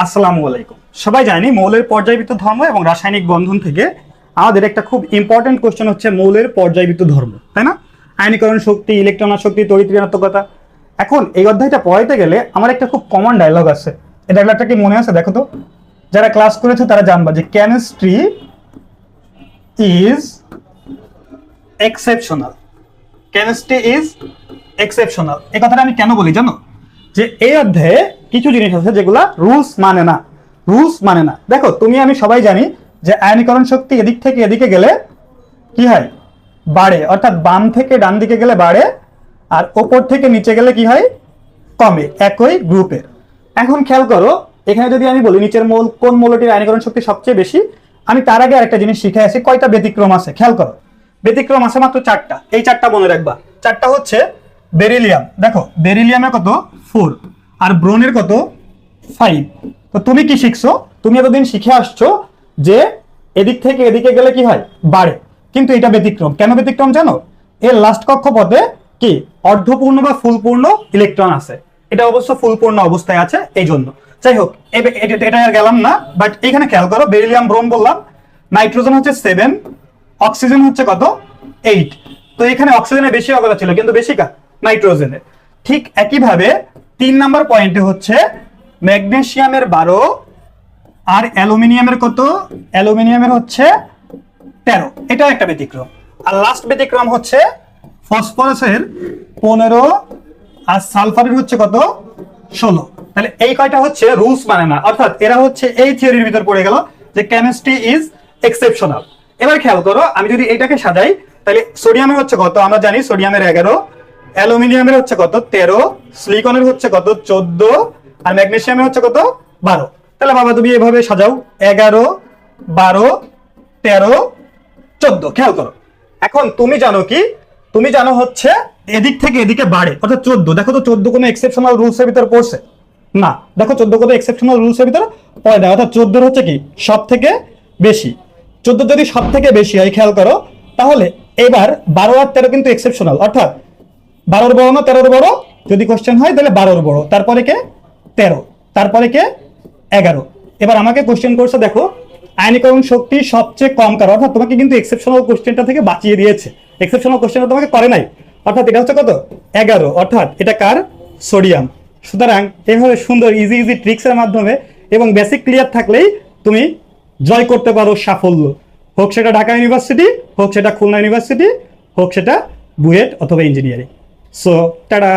আসসালামু আলাইকুম। সবাই জানি মৌলের পর্যায়বৃত্ত ধর্ম এবং রাসায়নিক বন্ধন থেকে আমাদের একটা খুব ইম্পর্টেন্ট কোশ্চেন হচ্ছে মৌলের পর্যায়বৃত্ত ধর্ম, তাই না? আয়নীকরণ শক্তি, ইলেকট্রন শক্তি, তড়িৎ ঋণাত্মকতা। এখন এই অধ্যায়টা পড়াইতে গেলে আমার একটা খুব কমন ডায়লগ আছে। এই ডায়লগটা কি মনে আছে? দেখো তো, যারা ক্লাস করেছে তারা জানবা যে chemistry is exceptional. Chemistry is exceptional. এই কথাটা আমি কেন বলি জানো? যে এই অধ্যায়ে কিছু জিনিস আছে যেগুলা রুলস মানে না। রুলস মানে না। দেখো, তুমি আমি সবাই জানি যে আয়নীকরণ শক্তি এদিক থেকে এদিকে গেলে কি হয়? বাড়ে। অর্থাৎ বাম থেকে ডান দিকে গেলে বাড়ে, আর ওপর থেকে নিচে গেলে কি হয়? কমে, একই গ্রুপের। এখন খেয়াল করো, এখানে যদি আমি বলি নিচের মৌল কোন মৌলটির আয়নীকরণ শক্তি সবচেয়ে বেশি, আমি তার আগে আরেকটা জিনিস শিখে আসি, কয়টা ব্যতিক্রম আছে খেয়াল করো। ব্যতিক্রম আছে মাত্র 4টা। এই 4টা মনে রাখবা। 4টা হচ্ছে বেরিলিয়াম। দেখো, বেরিলিয়ামের কত? 4। আর ব্রোনের কত? 5। তো তুমি কি শিখছো? তুমি এতদিন শিখে আসছো যে এদিক থেকে এদিকে গেলে কি হয়? বাড়ে। কিন্তু এটা ব্যতিক্রম। কেন ব্যতিক্রম জানো? এর লাস্ট কক্ষপথে কি অর্ধপূর্ণ বা ফুলপূর্ণ ইলেকট্রন আছে। এটা অবশ্য ফুলপূর্ণ অবস্থায় আছে, এই জন্য। যাই হোক, এটা আর গেলাম না। বাট এখানে খেয়াল করো, বেরিলিয়াম ব্রোন বললাম, নাইট্রোজেন হচ্ছে 7, অক্সিজেন হচ্ছে কত? 8। তো এখানে অক্সিজেনের বেশি অবদান ছিল, কিন্তু বেশি কার? নাইট্রোজেনের। ঠিক একইভাবে 3 নাম্বার পয়েন্টে হচ্ছে ম্যাগনেসিয়ামের 12 আর অ্যালুমিনিয়ামের কত? অ্যালুমিনিয়ামের হচ্ছে 13। এটাও একটা ব্যতিক্রম। আর লাস্ট ব্যতিক্রম হচ্ছে ফসফরাসের 15 আর সালফারের হচ্ছে কত? 16। তাহলে এই কয়টা হচ্ছে রুলস মানে না, অর্থাৎ এরা হচ্ছে এই থিওরির ভিতর পড়ে গেল যে কেমিস্ট্রি ইজ এক্সেপশনাল। এবার খেয়াল করো, আমি যদি এটাকে সাজাই, তাহলে সোডিয়ামের হচ্ছে কত? আমরা জানি সোডিয়ামের 11, অ্যালুমিনিয়ামের হচ্ছে কত? 13, সিলিকনের হচ্ছে কত? 14, আর ম্যাগনেসিয়ামের হচ্ছে কত? 12। তাহলে বাবা তুমি এভাবে সাজাও, 11, 12, 13, 14। খেয়াল করো, এখন তুমি জানো কি? তুমি জানো হচ্ছে এদিক থেকে এদিকে বাড়ে, অর্থাৎ 14। দেখো তো 14 কোনো এক্সেপশনাল রুলস এর ভিতর পড়ছে না। দেখো 14 কোনো এক্সেপশনাল রুলস এর ভিতর পড়ে না, অর্থাৎ 14 হচ্ছে কি সব থেকে বেশি। 14 যদি সব থেকে বেশি হয়, খেয়াল করো, তাহলে এবার 12 আর 13 কিন্তু এক্সেপশনাল। অর্থাৎ 12 বড় না 13 বড়? যদি কোশ্চেন হয় তাহলে 12 বড়, তারপরে কে? 13, তারপরে কে? 11। এবার আমাকে কোশ্চেন করছে, দেখো আয়নীকরণ শক্তি সবচেয়ে কম কার? অর্থাৎ তোমাকে কিন্তু এক্সেপশনাল কোশ্চেনটা থেকে বাঁচিয়ে দিয়েছে। এক্সেপশনাল কোশ্চেনটা তোমাকে করে নাই। অর্থাৎ এটা হচ্ছে কত? 11। অর্থাৎ এটা কার? সোডিয়াম। সুতরাং এইভাবে সুন্দর ইজি ইজি ট্রিক্সের মাধ্যমে এবং বেসিক ক্লিয়ার থাকলেই তুমি জয় করতে পারো সাফল্য। হোক সেটা ঢাকা ইউনিভার্সিটি, হোক সেটা খুলনা ইউনিভার্সিটি, হোক সেটা বুয়েট অথবা ইঞ্জিনিয়ারিং। So tata.